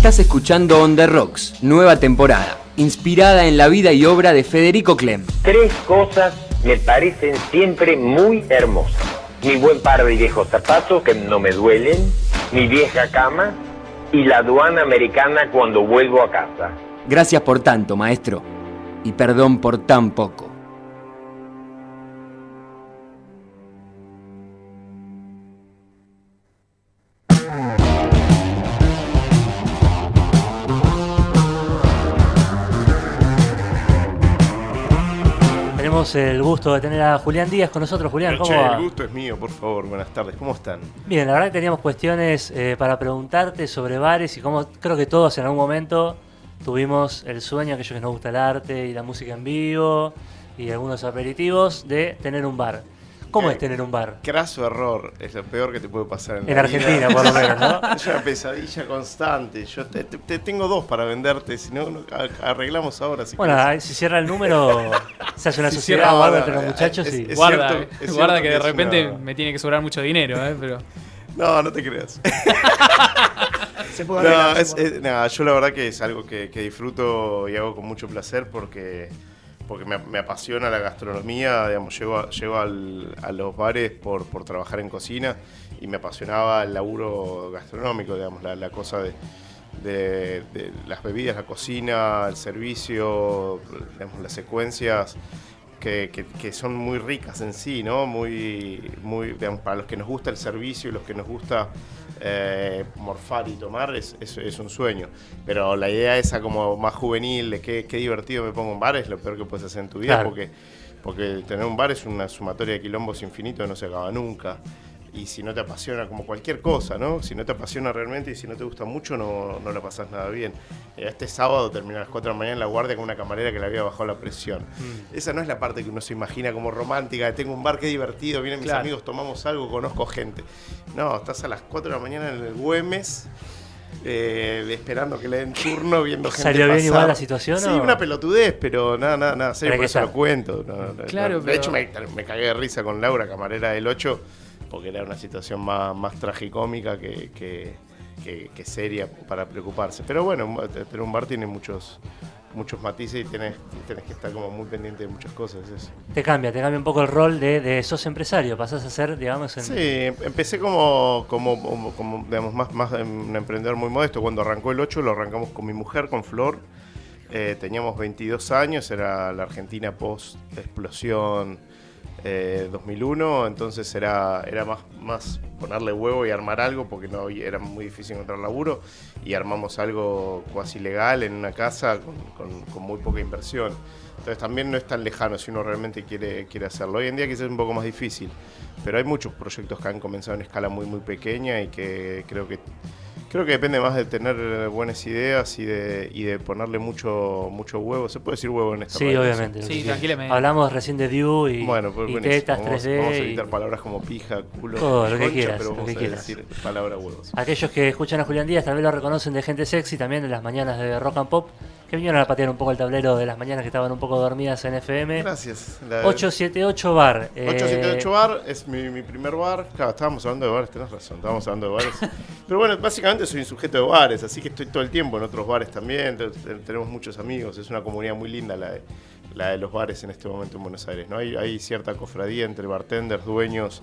Estás escuchando On The Rocks, nueva temporada, inspirada en la vida y obra de Federico Clem. 3 cosas me parecen siempre muy hermosas. Mi buen par de viejos zapatos que no me duelen, mi vieja cama y la aduana americana cuando vuelvo a casa. Gracias por tanto, maestro, y perdón por tan poco. Tenemos el gusto de tener a Julián Díaz con nosotros. Julián, ¿cómo va? El gusto es mío, por favor. Buenas tardes. ¿Cómo están? Bien, la verdad que teníamos cuestiones para preguntarte sobre bares y cómo creo que todos en algún momento tuvimos el sueño, aquellos que nos gusta el arte y la música en vivo y algunos aperitivos, de tener un bar. ¿Cómo es tener un bar? Craso error, es lo peor que te puede pasar en En la Argentina, vida. por lo menos, ¿no? Es una pesadilla constante. Yo te tengo 2 para venderte, si no, arreglamos ahora. Si Bueno, querés. si cierra el número, se hace una Si sociedad cierra, guarda bueno, entre los muchachos y... es Guarda, cierto- es guarda cierto que de es repente una- me tiene que sobrar mucho dinero, pero... No te creas. Se puede arreglar, No, se puede. nada, yo la verdad que es algo que disfruto y hago con mucho placer porque me apasiona la gastronomía. Digamos, llego a los bares por trabajar en cocina y me apasionaba el laburo gastronómico, digamos, la cosa de las bebidas, la cocina, el servicio, digamos, las secuencias que son muy ricas en sí, ¿no? Muy, digamos, para los que nos gusta el servicio y los que nos gusta morfar y tomar es un sueño. Pero la idea esa como más juvenil de qué divertido me pongo en bar es lo peor que puedes hacer en tu vida, Claro. porque tener un bar es una sumatoria de quilombos infinito que no se acaba nunca. Y si no te apasiona, como cualquier cosa, ¿no? Si no te apasiona realmente y si no te gusta mucho, no la pasás nada bien. Este sábado terminé a las 4 de la mañana en la guardia con una camarera que le había bajado la presión. Esa no es la parte que uno se imagina como romántica, de tengo un bar, qué divertido, vienen mis Claro. amigos, tomamos algo, conozco gente. No, estás a las 4 de la mañana en el Güemes, esperando que le den turno, viendo gente ¿Salió bien pasar. igual la situación, Sí, o? una pelotudez, pero nada, serio, Hay por que eso lo estar. cuento. Claro, De pero- hecho, me cagué de risa con Laura, camarera del 8, porque era una situación más tragicómica que seria para preocuparse. Pero bueno, tener un bar tiene muchos matices y tenés que estar como muy pendiente de muchas cosas. Eso. Te cambia un poco el rol de sos empresario, pasás a ser, digamos, en... Sí, empecé como digamos, más un emprendedor muy modesto. Cuando arrancó el 8 lo arrancamos con mi mujer, con Flor. Teníamos 22 años, era la Argentina post-explosión 2001, entonces era más ponerle huevo y armar algo porque no era muy difícil encontrar laburo, y armamos algo cuasi legal en una casa con muy poca inversión. Entonces también no es tan lejano si uno realmente quiere hacerlo. Hoy en día quizás es un poco más difícil, pero hay muchos proyectos que han comenzado en escala muy pequeña y que creo que depende más de tener buenas ideas y de ponerle mucho huevo. ¿Se puede decir huevo en esta Sí, radio? obviamente. lo Sí, que quieras. tranquilamente. Hablamos recién de View y, Bueno, pues y buenísimo. tetas Vamos 3D. a y evitar palabras como pija, culo, Todo, lo que concha, quieras, pero lo vamos que a quieras. decir palabra huevos. Aquellos que escuchan a Julián Díaz tal vez lo reconocen de Gente Sexy, también de las mañanas de Rock and Pop, que vinieron a patear un poco el tablero de las mañanas que estaban un poco dormidas en FM. Gracias. 878 Bar. 878 Bar es mi primer bar. Claro, estábamos hablando de bares, tenés razón, estábamos hablando de bares. Pero bueno, básicamente soy un sujeto de bares, así que estoy todo el tiempo en otros bares también. Tenemos muchos amigos, es una comunidad muy linda la de los bares en este momento en Buenos Aires, ¿no? Hay cierta cofradía entre bartenders, dueños,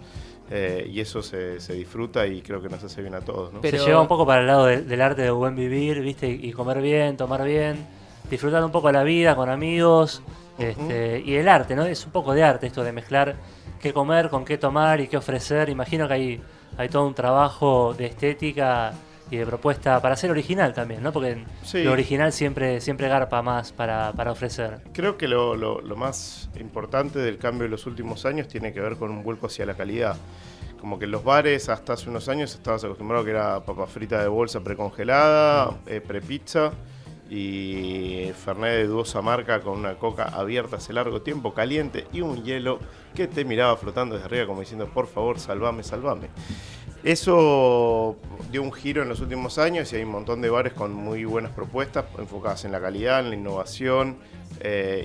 y eso se disfruta y creo que nos hace bien a todos, ¿no? Pero- Se lleva un poco para el lado del arte de buen vivir, ¿viste? Y comer bien, tomar bien, disfrutar un poco la vida con amigos, y el arte, ¿no? Es un poco de arte esto de mezclar qué comer, con qué tomar y qué ofrecer. Imagino que hay todo un trabajo de estética y de propuesta para ser original también, ¿no? Porque Sí. lo original siempre garpa más para ofrecer. Creo que lo más importante del cambio de los últimos años tiene que ver con un vuelco hacia la calidad. Como que en los bares hasta hace unos años estabas acostumbrado que era papa frita de bolsa precongelada, prepizza y fernet de dudosa marca con una coca abierta hace largo tiempo, caliente, y un hielo que te miraba flotando desde arriba como diciendo, por favor, salvame. Eso dio un giro en los últimos años y hay un montón de bares con muy buenas propuestas enfocadas en la calidad, en la innovación,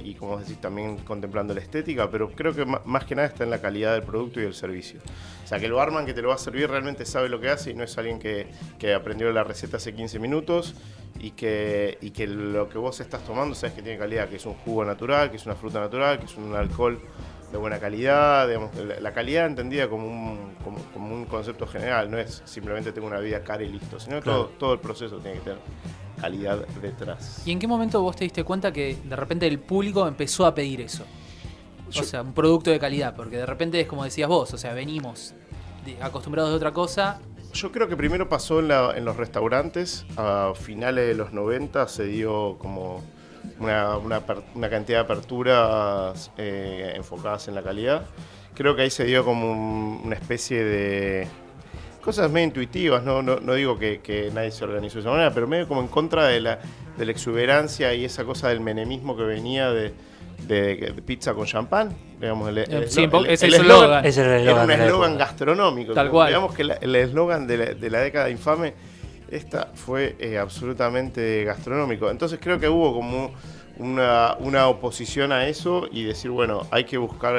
y como decís, también contemplando la estética, pero creo que más que nada está en la calidad del producto y del servicio. O sea, que el barman que te lo va a servir realmente sabe lo que hace y no es alguien que aprendió la receta hace 15 minutos que lo que vos estás tomando sabes que tiene calidad, que es un jugo natural, que es una fruta natural, que es un alcohol de buena calidad, digamos, la calidad entendida como un concepto general, no es simplemente tengo una vida cara y listo, sino Claro. todo el proceso tiene que tener calidad detrás. ¿Y en qué momento vos te diste cuenta que de repente el público empezó a pedir eso? O sea, un producto de calidad, porque de repente es como decías vos, o sea, venimos acostumbrados de otra cosa. Yo creo que primero pasó en los restaurantes, a finales de los 90 se dio como una cantidad de aperturas enfocadas en la calidad. Creo que ahí se dio como una especie de cosas medio intuitivas, no digo que nadie se organizó de esa manera, pero medio como en contra de la exuberancia y esa cosa del menemismo que venía de pizza con champán. Digamos, Sí, es el eslogan. eslogan. Ese era el Era eslogan un de la eslogan época. gastronómico. Tal cual. Digamos que el eslogan de la década infame, esta fue absolutamente gastronómico. Entonces creo que hubo como una oposición a eso y decir, bueno, hay que buscar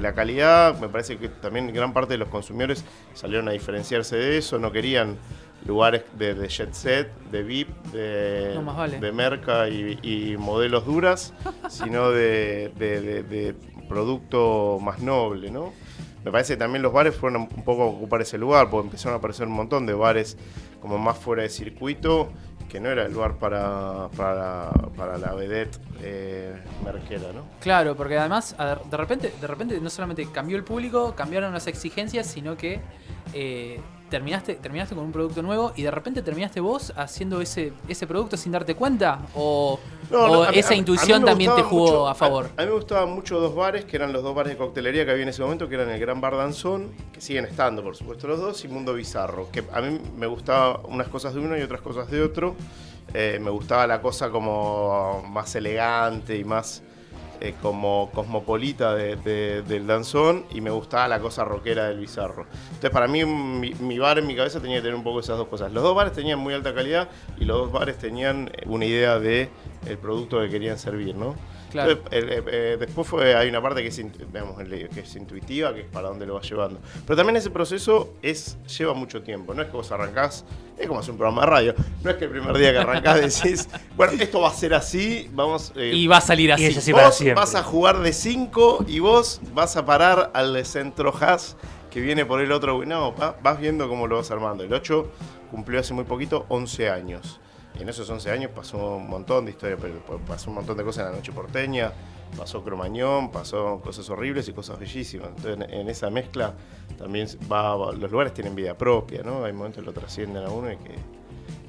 la calidad. Me parece que también gran parte de los consumidores salieron a diferenciarse de eso, no querían lugares de jet set, de VIP, No, más vale. de merca y modelos duras, sino de producto más noble, ¿no? Me parece que también los bares fueron un poco a ocupar ese lugar, porque empezaron a aparecer un montón de bares como más fuera de circuito, que no era el lugar para la vedette merquera, ¿no? Claro, porque además de repente no solamente cambió el público, cambiaron las exigencias, sino que terminaste con un producto nuevo y de repente terminaste vos haciendo ese producto sin darte cuenta, o A mí- esa a mí intuición me también te gustaba jugó mucho- a favor. A mí me gustaban mucho dos bares, que eran los dos bares de coctelería que había en ese momento, que eran el Gran Bar Danzón, que siguen estando, por supuesto, los dos, y Mundo Bizarro, que a mí me gustaba unas cosas de uno y otras cosas de otro. Me gustaba la cosa como más elegante y más como cosmopolita del danzón, y me gustaba la cosa rockera del Bizarro. Entonces para mí mi bar en mi cabeza tenía que tener un poco esas dos cosas. Los dos bares tenían muy alta calidad y los dos bares tenían una idea de el producto que querían servir, ¿no? Claro. Entonces, después hay una parte que es intuitiva, que es para dónde lo vas llevando. Pero también ese proceso lleva mucho tiempo. No es que vos arrancás, es como hacer un programa de radio. No es que el primer día que arrancás decís, bueno, esto va a ser así, vamos... Y va a salir así. Y es así para vos siempre. vas a jugar de 5 y vos vas a parar al centro Haas que viene por el otro. No, vas viendo cómo lo vas armando. El 8 cumplió hace muy poquito 11 años. Y en esos 11 años pasó un montón de historia, pero pasó un montón de cosas en la noche porteña, pasó Cromañón, pasó cosas horribles y cosas bellísimas. Entonces en esa mezcla también los lugares tienen vida propia, ¿no? Hay momentos que lo trascienden a uno y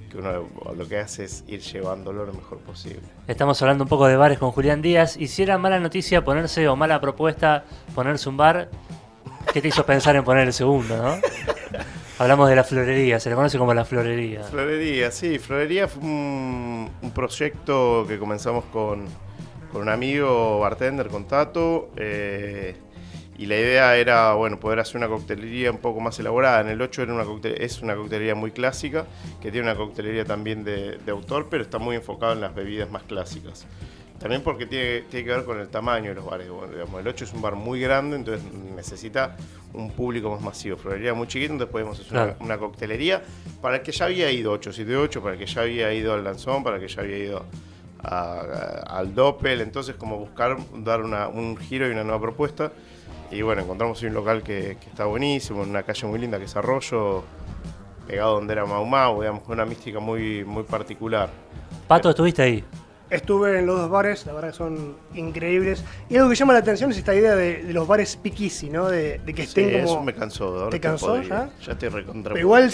que uno lo que hace es ir llevándolo lo mejor posible. Estamos hablando un poco de bares con Julián Díaz. Y si era mala noticia ponerse, o mala propuesta ponerse un bar, ¿qué te hizo pensar en poner el segundo, no? Hablamos de la florería, se le conoce como la florería. Florería, sí, Florería fue un proyecto que comenzamos con un amigo bartender, con Tato, y la idea era, bueno, poder hacer una coctelería un poco más elaborada. En el 8 es una coctelería muy clásica, que tiene una coctelería también de autor, pero está muy enfocado en las bebidas más clásicas. También porque tiene que ver con el tamaño de los bares. Bueno, digamos, el 8 es un bar muy grande, entonces necesita un público más masivo. Florería muy chiquito, entonces podemos hacer Claro. una coctelería para el que ya había ido 878, para el que ya había ido al Danzón, para el que ya había ido al Doppel. Entonces, como buscar dar un giro y una nueva propuesta. Y bueno, encontramos hoy un local que está buenísimo, en una calle muy linda que es Arroyo, pegado donde era Mau Mau, digamos, con una mística muy, muy particular. Pato, ¿estuviste ahí? Estuve en los dos bares, la verdad que son increíbles. Y algo que llama la atención es esta idea de los bares speakeasy, ¿no? De que estén Sí, como... eso me cansó. Ahora ¿Te cansó ya? Ya estoy recontra. Pero igual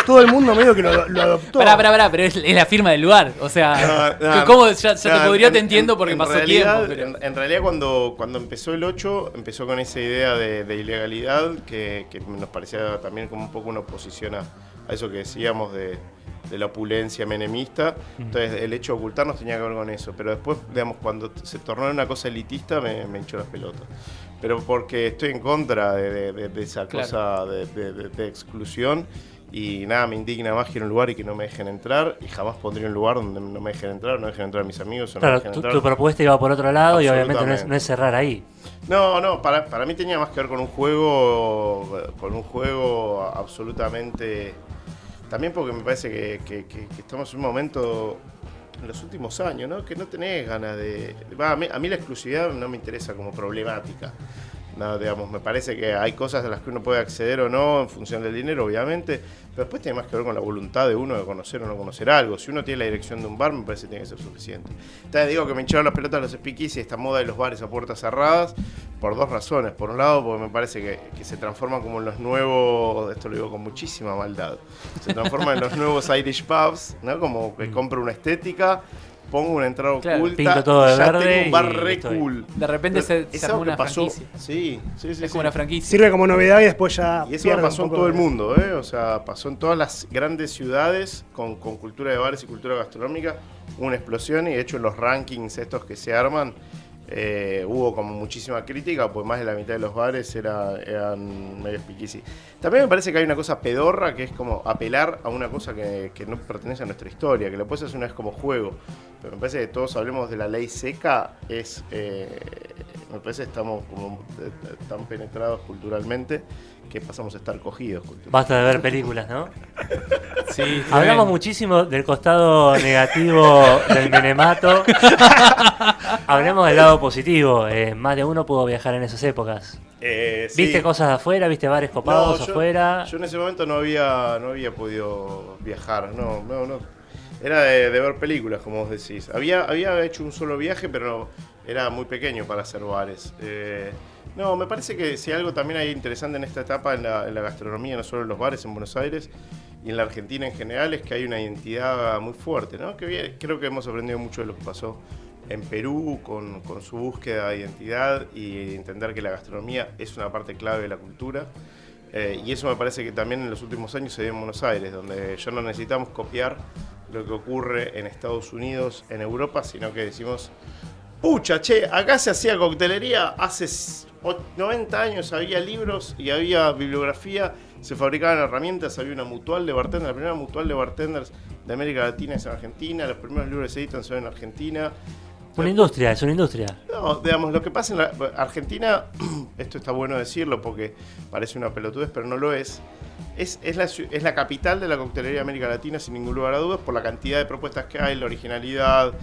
todo el mundo medio que lo adoptó. Pará, pero es la firma del lugar. O sea, ¿cómo? Ya te podría, te entiendo porque pasó realidad, tiempo. Pero... En realidad, cuando empezó el 8, empezó con esa idea de ilegalidad que nos parecía también como un poco una oposición a eso que decíamos de la opulencia menemista. Entonces, el hecho de ocultarnos tenía que ver con eso. Pero después, digamos, cuando se tornó en una cosa elitista, me hinchó las pelotas. Pero porque estoy en contra de esa Claro. cosa de exclusión. Y nada, me indigna más que ir a un lugar y que no me dejen entrar. Y jamás pondría un lugar donde no me dejen entrar, no dejen entrar a mis amigos. O no me Claro, dejen tu entrar. propuesta iba por otro lado y obviamente no Absolutamente. es cerrar ahí. No, para mí tenía más que ver con un juego absolutamente También porque me parece que estamos en un momento, en los últimos años, ¿no? Que no tenés ganas de... a mí la exclusividad no me interesa como problemática. No, digamos, me parece que hay cosas a las que uno puede acceder o no en función del dinero, obviamente, pero después tiene más que ver con la voluntad de uno de conocer o no conocer algo. Si uno tiene la dirección de un bar, me parece que tiene que ser suficiente. Entonces digo que me hincharon las pelotas los speakeasy y esta moda de los bares a puertas cerradas por dos razones. Por un lado, porque me parece que se transforman como en los nuevos, esto lo digo con muchísima maldad, se transforman en los nuevos Irish pubs, ¿no? Como que compro una estética, pongo una entrada oculta, pinto todo de ya verde tengo un bar y re estoy. cool. De repente se Es armó algo que una pasó. franquicia. Sí. Es como una franquicia. Sirve como novedad y después ya. Y eso pierde pasó un en poco todo el de- mundo, ¿eh? O sea, pasó en todas las grandes ciudades con cultura de bares y cultura gastronómica. Hubo una explosión y de hecho en los rankings estos que se arman hubo como muchísima crítica, pues más de la mitad de los bares eran medio speakeasy. También me parece que hay una cosa pedorra que es como apelar a una cosa que no pertenece a nuestra historia, que lo puedes hacer una vez como juego. Pero me parece que todos hablemos de la ley seca, me parece que estamos como tan penetrados culturalmente que pasamos a estar cogidos. Basta de ver películas, ¿no? Sí, Hablamos muchísimo del costado negativo del menemato. Hablemos del lado positivo. Más de uno pudo viajar en esas épocas. Sí. ¿Viste cosas de afuera? ¿Viste bares copados No, afuera? Yo en ese momento no había podido viajar, no. Era de ver películas, como vos decís. Había hecho un solo viaje, pero era muy pequeño para hacer bares. No, me parece que si algo también hay interesante en esta etapa en la gastronomía, no solo en los bares en Buenos Aires y en la Argentina en general, es que hay una identidad muy fuerte, ¿no? Creo que hemos aprendido mucho de lo que pasó en Perú con su búsqueda de identidad y entender que la gastronomía es una parte clave de la cultura. Y eso me parece que también en los últimos años se dio en Buenos Aires, donde ya no necesitamos copiar lo que ocurre en Estados Unidos, en Europa, sino que decimos, pucha, che, acá se hacía coctelería hace 90 años, había libros y había bibliografía, se fabricaban herramientas, había una mutual de bartenders, la primera mutual de bartenders de América Latina es en Argentina, los primeros libros que se editan son en Argentina. Una industria, es una industria. No, digamos, lo que pasa en la Argentina, esto está bueno decirlo porque parece una pelotudez, pero no lo es. Es la capital de la coctelería de América Latina, sin ningún lugar a dudas, por la cantidad de propuestas que hay, la originalidad,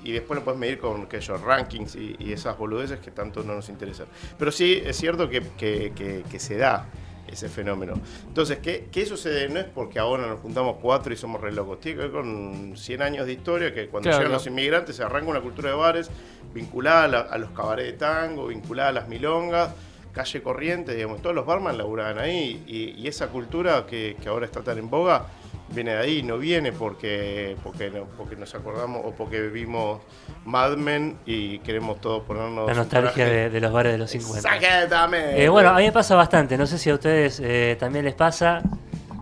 y después lo puedes medir con rankings y esas boludeces que tanto no nos interesan. Pero sí, es cierto que se da ese fenómeno. Entonces, ¿qué sucede? No es porque ahora nos juntamos 4 y somos re locos. Tiene que ver con 100 años de historia, que cuando llegan los inmigrantes se arranca una cultura de bares vinculada a los cabarets de tango, vinculada a las milongas, calle Corrientes, digamos, todos los barman laburaban ahí y esa cultura que ahora está tan en boga viene de ahí, no viene porque nos acordamos o porque vimos Mad Men y queremos todos ponernos La nostalgia de los bares de los 50. Exactamente. Bueno, a mí me pasa bastante, no sé si a ustedes también les pasa.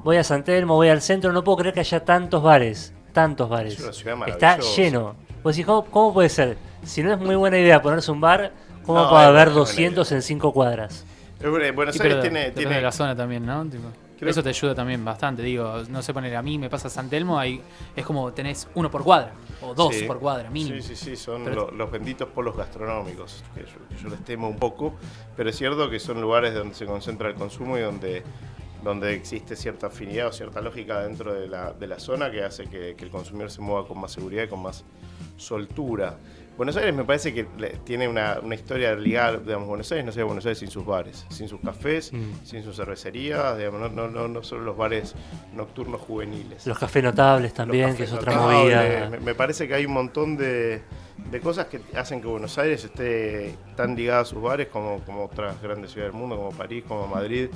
Voy a San Telmo, voy al centro, no puedo creer que haya tantos bares. Es una ciudad Está maravillosa. lleno. Vos decís, ¿cómo puede ser? Si no es muy buena idea ponerse un bar, ¿cómo No, puede es haber buena 200 en 5 cuadras? Buenos Sí, Aires pero tiene depende de la zona también, ¿no? Tipo, Creo- eso te ayuda también bastante. Digo, no sé, poner a mí me pasa San Telmo, es como tenés uno por cuadra o dos Sí. por cuadra, mínimo. Sí, son Pero- los benditos polos gastronómicos, que yo les temo un poco, pero es cierto que son lugares donde se concentra el consumo y donde existe cierta afinidad o cierta lógica dentro de la zona que hace que el consumidor se mueva con más seguridad y con más soltura. Buenos Aires me parece que tiene una historia ligada, digamos, Buenos Aires no sería Buenos Aires sin sus bares, sin sus cafés, sin sus cervecerías, digamos, no solo los bares nocturnos juveniles. Los cafés notables también, Los que es cafés otra notables. movida. Me parece que hay un montón de cosas que hacen que Buenos Aires esté tan ligada a sus bares como otras grandes ciudades del mundo, como París, como Madrid,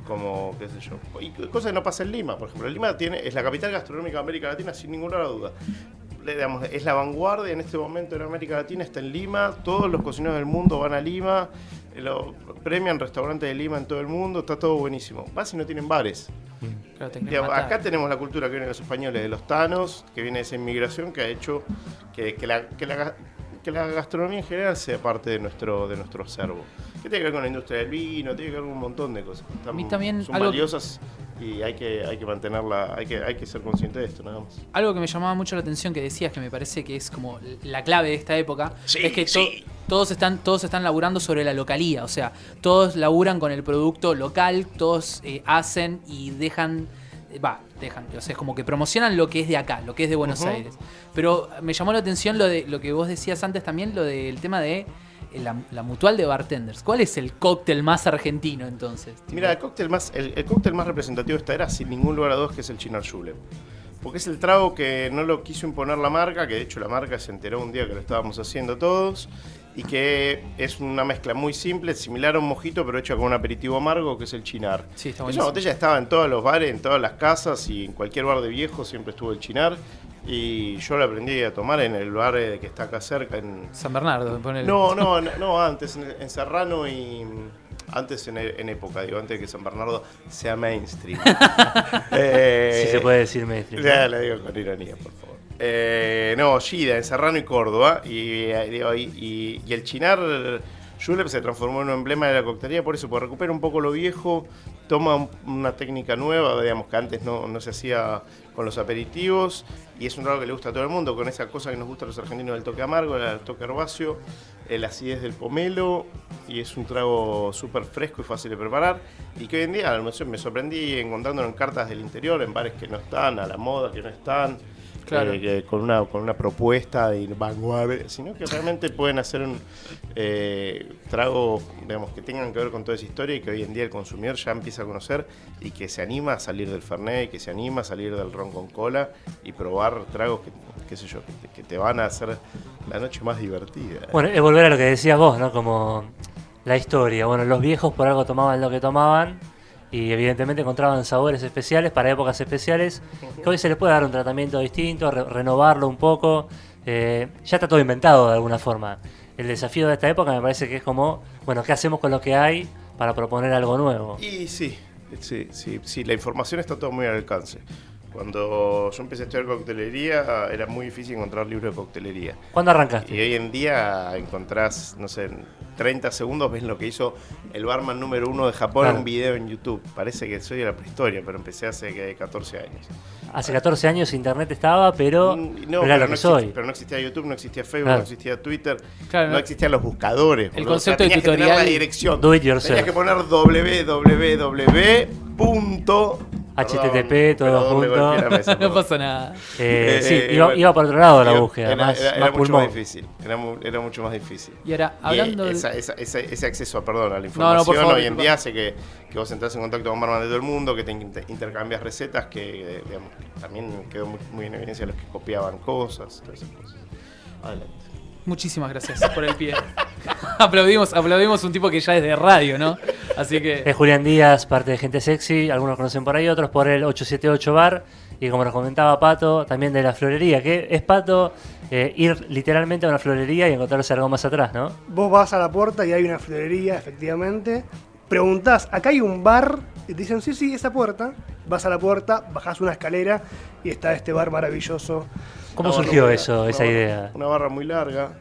como qué sé yo. Y cosas que no pasa en Lima, por ejemplo. Lima es la capital gastronómica de América Latina sin ninguna duda. Digamos, es la vanguardia en este momento en América Latina, está en Lima, todos los cocineros del mundo van a Lima, lo premian restaurantes de Lima en todo el mundo, está todo buenísimo. Vas y no tienen bares. Claro, te querés Digamos, matar. acá tenemos la cultura que viene de los españoles, de los tanos, que viene de esa inmigración que ha hecho que la gastronomía en general sea parte de nuestro acervo. Que tiene que ver con la industria del vino, tiene que ver con un montón de cosas. A mí también son algo- valiosas y hay que mantenerla, hay que ser consciente de esto, nada más. Algo que me llamaba mucho la atención que decías, que me parece que es como la clave de esta época, Sí, es que sí. todos están laburando sobre la localía, o sea, todos laburan con el producto local, todos hacen y dejan, o sea, es como que promocionan lo que es de acá, lo que es de Buenos Aires. Pero me llamó la atención lo que vos decías antes también, lo del tema de la mutual de bartenders. ¿Cuál es el cóctel más argentino entonces? Mira, el cóctel más representativo de esta era, sin ningún lugar a dudas, que es el Chinar Julep. Porque es el trago que no lo quiso imponer la marca, que de hecho la marca se enteró un día que lo estábamos haciendo todos, y que es una mezcla muy simple, similar a un mojito, pero hecha con un aperitivo amargo, que es el Chinar. Sí, está Esa buenísimo. botella estaba en todos los bares, en todas las casas, y en cualquier bar de viejo siempre estuvo el Chinar. Y yo lo aprendí a tomar en el bar que está acá cerca. San Bernardo, ponele. No, antes, en Serrano y... Antes en época, digo, antes de que San Bernardo sea mainstream. Si se puede decir mainstream. Ya la digo con ironía, por favor. Gida, en Serrano y Córdoba. Y el Chinar Julep se transformó en un emblema de la coctelería, por eso, porque recupera un poco lo viejo, toma una técnica nueva, digamos, que antes no se hacía con los aperitivos, y es un trago que le gusta a todo el mundo, con esa cosa que nos gusta a los argentinos del toque amargo, el toque herbáceo, el acidez del pomelo, y es un trago súper fresco y fácil de preparar, y que hoy en día me sorprendí encontrándolo en cartas del interior, en bares que no están, a la moda, que no están, Claro. con una propuesta de vanguardia, sino que realmente pueden hacer un trago, digamos, que tengan que ver con toda esa historia y que hoy en día el consumidor ya empieza a conocer y que se anima a salir del Fernet, que se anima a salir del ron con cola y probar tragos que te van a hacer la noche más divertida. Bueno, es volver a lo que decías vos, ¿no? Como la historia. Bueno, los viejos por algo tomaban lo que tomaban y evidentemente encontraban sabores especiales para épocas especiales que hoy se les puede dar un tratamiento distinto, renovarlo un poco. Ya está todo inventado de alguna forma. El desafío de esta época me parece que es como, bueno, ¿qué hacemos con lo que hay para proponer algo nuevo? Y sí, la información está todo muy al alcance. Cuando yo empecé a estudiar coctelería era muy difícil encontrar libros de coctelería. ¿Cuándo arrancaste? Y hoy en día encontrás, no sé, en 30 segundos ves lo que hizo el barman número 1 de Japón en Claro. un video en YouTube. Parece que soy de la prehistoria, pero empecé hace 14 años. Hace 14 años internet estaba, pero era lo que soy. Pero no existía YouTube, no existía Facebook, Claro. no existía Twitter, Claro, no ¿no? existían los buscadores. El boludo. concepto de tenías que tener tutorial. la dirección. Do it yourself. Tenías que poner www. HTTP, todo Perdón, me junto. golpeé la mesa, No perdón. pasa nada. Sí, bueno, iba por otro lado la búsqueda, era, más era mucho pulmón. más difícil. Era mucho más difícil. Y ahora, Y hablando de... ese acceso a la No, información por favor, hoy en disculpa. día hace que vos entrás en contacto con barman de todo el mundo, que te intercambias recetas, que digamos, también quedó muy en evidencia los que copiaban cosas, todas esas cosas. Adelante. Muchísimas gracias por el pie. aplaudimos un tipo que ya es de radio, ¿no? Así que... Es Julián Díaz, parte de Gente Sexy, algunos conocen por ahí, otros por el 878 Bar, y como nos comentaba Pato, también de la florería, que es, Pato, ir literalmente a una florería y encontrarse algo más atrás, ¿no? Vos vas a la puerta y hay una florería, efectivamente. Preguntás, acá hay un bar, y te dicen, sí, esa puerta. Vas a la puerta, bajás una escalera y está este bar maravilloso. ¿Cómo Una surgió barra- eso, una esa barra- idea? Una barra muy larga.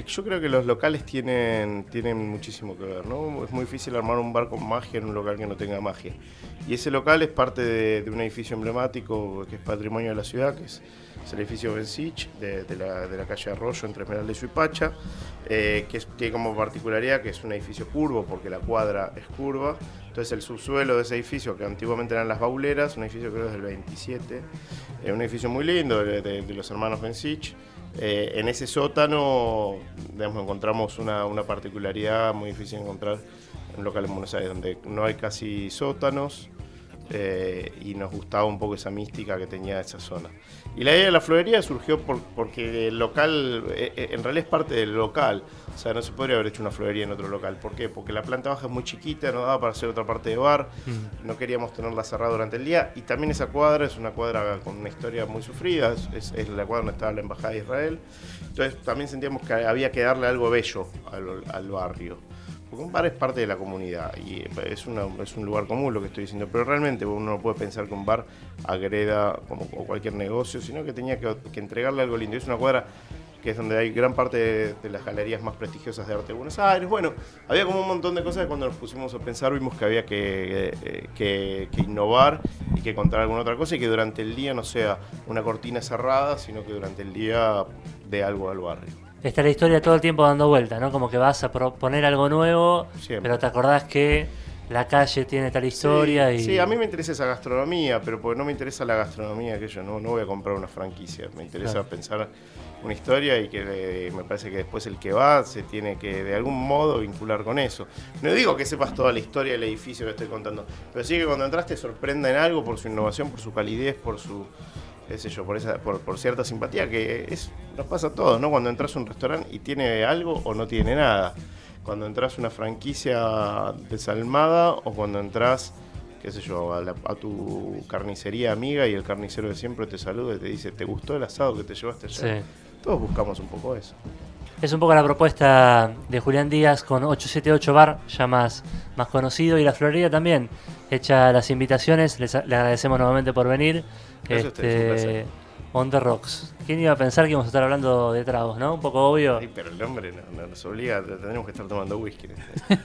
Yo creo que los locales tienen muchísimo que ver, ¿no? Es muy difícil armar un bar con magia en un local que no tenga magia. Y ese local es parte de un edificio emblemático que es patrimonio de la ciudad, que es el edificio Bensich, de la calle Arroyo, entre Esmeralda y Suipacha, que tiene como particularidad que es un edificio curvo, porque la cuadra es curva. Entonces el subsuelo de ese edificio, que antiguamente eran las Bauleras, un edificio creo es del 27, un edificio muy lindo de los hermanos Bensich. En ese sótano, digamos, encontramos una particularidad muy difícil de encontrar en un local en Buenos Aires, donde no hay casi sótanos, y nos gustaba un poco esa mística que tenía esa zona. Y la idea de la florería surgió porque el local, en realidad es parte del local, o sea, no se podría haber hecho una florería en otro local. ¿Por qué? Porque la planta baja es muy chiquita, no daba para hacer otra parte de bar, no queríamos tenerla cerrada durante el día, y también esa cuadra es una cuadra con una historia muy sufrida, es la cuadra donde estaba la Embajada de Israel, entonces también sentíamos que había que darle algo bello al barrio. Porque un bar es parte de la comunidad y es un lugar común lo que estoy diciendo, pero realmente uno no puede pensar que un bar agreda como cualquier negocio, sino que tenía que entregarle algo lindo. Es una cuadra que es donde hay gran parte de las galerías más prestigiosas de arte de Buenos Aires. Bueno, había como un montón de cosas que cuando nos pusimos a pensar vimos que había que innovar y que contar alguna otra cosa y que durante el día no sea una cortina cerrada, sino que durante el día dé algo al barrio. Está la historia todo el tiempo dando vuelta, ¿no? Como que vas a proponer algo nuevo, Siempre. pero te acordás que la calle tiene tal historia. Sí, y sí, a mí me interesa esa gastronomía, pero porque no me interesa la gastronomía que yo no voy a comprar una franquicia. Me interesa Claro. pensar una historia y que me parece que después el que va se tiene que de algún modo vincular con eso. No digo que sepas toda la historia del edificio que estoy contando, pero sí que cuando entras te sorprenda en algo por su innovación, por su calidez, por su, qué sé yo, por cierta simpatía, que nos pasa a todos, ¿no? Cuando entras a un restaurante y tiene algo o no tiene nada. Cuando entras a una franquicia desalmada o cuando entras, qué sé yo, a tu carnicería amiga y el carnicero de siempre te saluda y te dice, ¿te gustó el asado que te llevaste ayer? Sí. Todos buscamos un poco eso. Es un poco la propuesta de Julián Díaz con 878 Bar, ya más conocido, y la Florida también. Hecha las invitaciones, le agradecemos nuevamente por venir. Gracias a ustedes, un placer. On the Rocks. ¿Quién iba a pensar que íbamos a estar hablando de tragos, no? Un poco obvio. Ay, pero el hombre no nos obliga, tendremos que estar tomando whisky.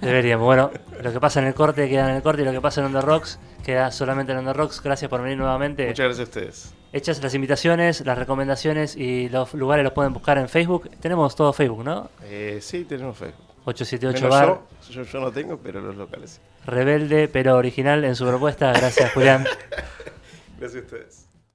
Deberíamos. Bueno, lo que pasa en el corte queda en el corte y lo que pasa en On the Rocks queda solamente en On the Rocks. Gracias por venir nuevamente. Muchas gracias a ustedes. Hechas las invitaciones, las recomendaciones y los lugares los pueden buscar en Facebook. Tenemos todo Facebook, ¿no? Sí, tenemos Facebook. 878 Menos Bar. yo no tengo, pero los locales sí. Rebelde pero original en su propuesta. Gracias, Julián. Gracias a ustedes.